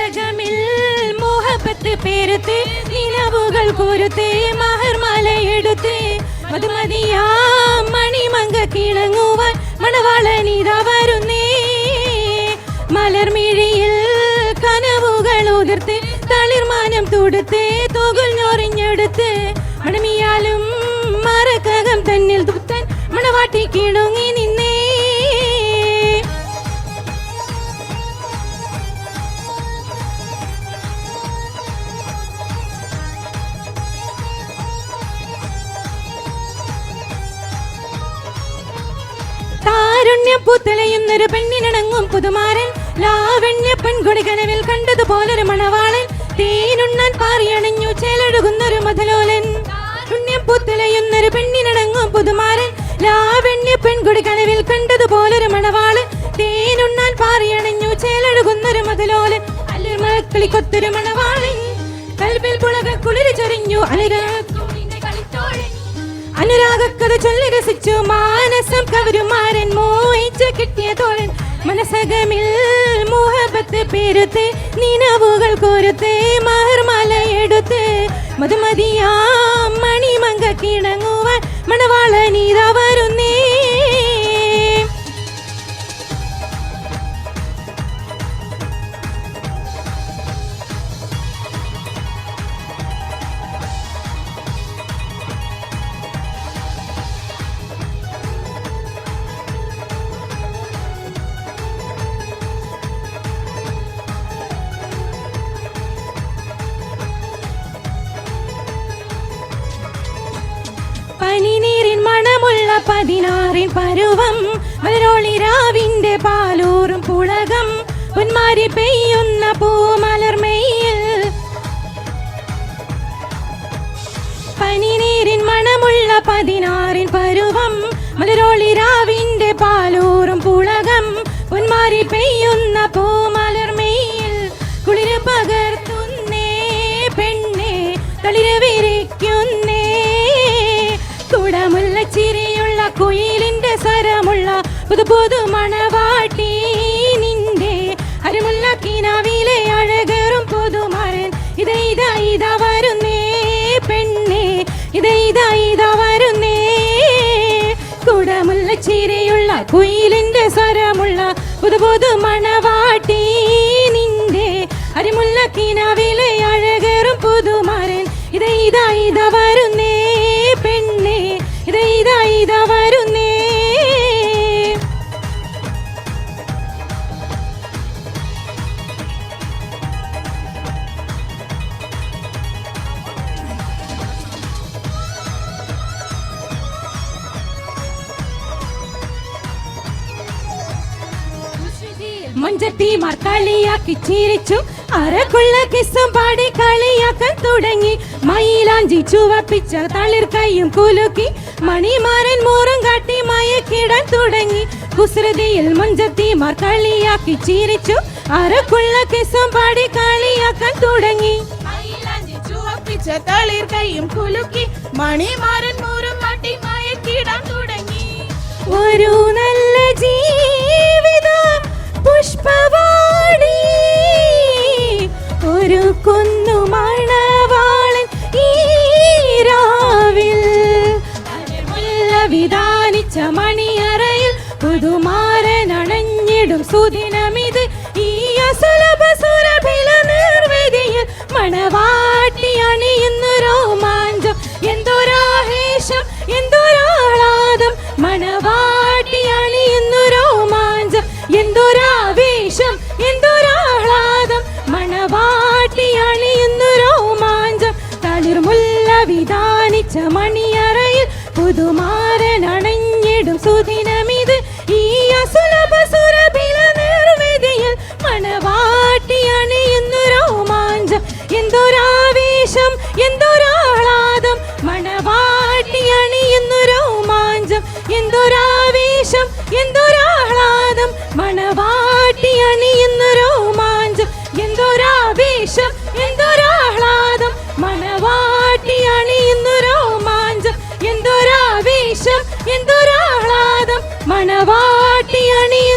മനസകമിൽ മോഹപ്പത്ത് പേരത്ത് നിലവുകൾ കോരുത്ത് മഹർമാലയെടുത്ത് മധുമതിയാ മണിമങ്ക കിളങ്ങുവാൻ മണവാളനിതാ വരുന്നേ. മലർമിഴിയിൽ കനവുകൾ ഉതിർത്ത് തളിർമാനം തൊടുത്ത് തോകുൽ ഞൊറിഞ്ഞെടുത്ത് മണമിയാലും മറക്കകം തന്നിൽ തുത്തൻ മണവാട്ടി കിണുങ്ങി നിന്നേ. താരുണ്യം പൂത്തലയുന്നൊരു പെണ്ണിനടങ്ങും പുതുമാരൻ ലാവണ്യ പെൺകൊടി കനവിൽ കണ്ടതുപോലൊരു മണവാളൻ തേനുണ്ണാൻ പാറിയണഞ്ഞു ചേലൊഴുകുന്നൊരു മധുലോലൻ. താരുണ്യം പൂത്തലയുന്നൊരു പെണ്ണിനടങ്ങും പുതുമാരൻ ലാവണ്യ പെൺകൊടി കനവിൽ കണ്ടതുപോലൊരു മണവാളൻ തേനുണ്ണാൻ പാറിയണഞ്ഞു ചേലൊഴുകുന്നൊരു മധുലോലൻ. അല്ലിമക്കളിക്കൊത്തൊരു മണവാളൻ കൽവിൽ പുളക കുളിര് ചൊരിഞ്ഞു അനുരാഗക്കഥ ചൊല്ലി രസിച്ചു മാനസം കവരുമാരൻ മോഹിച്ചു കിട്ടിയ തോഴൻ. മനസകമിൽ മോഹബത്ത് പേരുത്ത് നിലവുകൾ കോരുത്ത് മഹർമാലയെടുത്ത് മധുമതിയാ മണിമങ്ക കിണങ്ങുവാൻ മണവാളനിതാ വരുന്നേ. പനിനീരിൻ മണമുള്ള 16 പരുവം മലരോളിരാവിന്റെ പാലൂറും പുളകം പൊന്മാരി പെയ്യുന്ന പൂമലർമയിൽ. പനിനീരിൻ മണമുള്ള 16 പരുവം മലരോളിരാവിന്റെ പാലൂറും പുളകം പൊന്മാരി പെയ്യുന്ന പൂമലർമയിൽ. കുളിര് പകർത്തുന്നേ പെണ്ണെ തളിര് വിരിക്കുന്നേ കുടമുള്ള ചിരിയുള്ള കുയിലിന്റെ സ്വരമുള്ള പുതു പുതു മണവാട്ടി നിന്റെ അരിമുള്ള കിനാവിലെ അഴകേറും പുതുമാരൻ ഇതാ ഇതാ ഇതാ വരുന്നേ പെണ്ണെ ഇതാ ഇതാ ഇതാ വരുന്നേ. കുടമുള്ള ചിരിയുള്ള കുയിലിന്റെ സ്വരമുള്ള പുതു പുതു മണവാട്ടി നിന്റെ അരിമുള്ള കിനാവിലെ അഴകേറും പുതുമാരൻ ഇതാ ഇതാ ഇതാ വരുന്നേ പെണ്ണെ ഇതാ ഇതാ ഇതാ വരുന്നേ. മഞ്ചത്തിമാർ കളിയാക്കി ചിരിച്ചു അരക്കുള്ള കിസ്സും പാടി കളിയാക്കാൻ തുടങ്ങി. മയിലാഞ്ചി ചുവപ്പിച്ച തളിർ കൈയും കുലുക്കി മണിമാരൻ മൂറും കാട്ടി മയക്കിടാൻ തുടങ്ങി. കുസൃതിയിൽ മഞ്ചത്തിമാർ കളിയാക്കി ചിരിച്ചു അരക്കുള്ള കിസ്സും പാടി കളിയാക്കാൻ തുടങ്ങി. മയിലാഞ്ചി ചുവപ്പിച്ച തളിർ കൈയും കുലുക്കി മണിമാരൻ മൂറും കാട്ടി മയക്കിടാൻ തുടങ്ങി. ഒരു നല്ല ജീവിത പുഷ്പവാടി ഒരു കുന്നു മണവാളൻ ഈരാവിൽ വിധാനിച്ച മണിയറയിൽ പുതുമാരൻ അണഞ്ഞിടും സുദിനമിത് ഈ അസുലഭ സുരഭില നിർവൃതിയിൽ മണവാട്ടി അണിയുന്നു രോമാഞ്ചം എന്തൊരാവേശം എന്തൊരാഹ്ലാദം മണവാട്ടി അണിയുന്നു രോമാഞ്ചം എന്തൊരാവേശം എന്തൊരാഹ്ലാദം മണവാട്ടി അണിയുന്നു രോമാഞ്ചം. തളിർമുല്ല വിധാനിച്ച മണിയറയിൽ പുതുമാരൻ അണഞ്ഞിടും സുദിനമിത് ഈ അസുലഭ സുരഭില നിർവൃതിയിൽ മണവാട്ടി അണിയുന്നു രോമാഞ്ചം എന്തൊരാവേശം എന്തൊരാഹ്ലാദം മണവാട്ടി അണിയുന്നു രോമാഞ്ചം എന്തൊരാവേശം എന്തൊരാഹ്ലാദം മണവാട്ടി അണിയുന്നു രോമാഞ്ചം എന്തൊരാവേശം എന്തൊരാഹ്ലാദം മണവാട്ടി അണിയുന്നു രോമാഞ്ചം എന്തൊരാവേശം എന്തൊരാഹ്ലാദം മണവാട്ടി അണിയുന്നു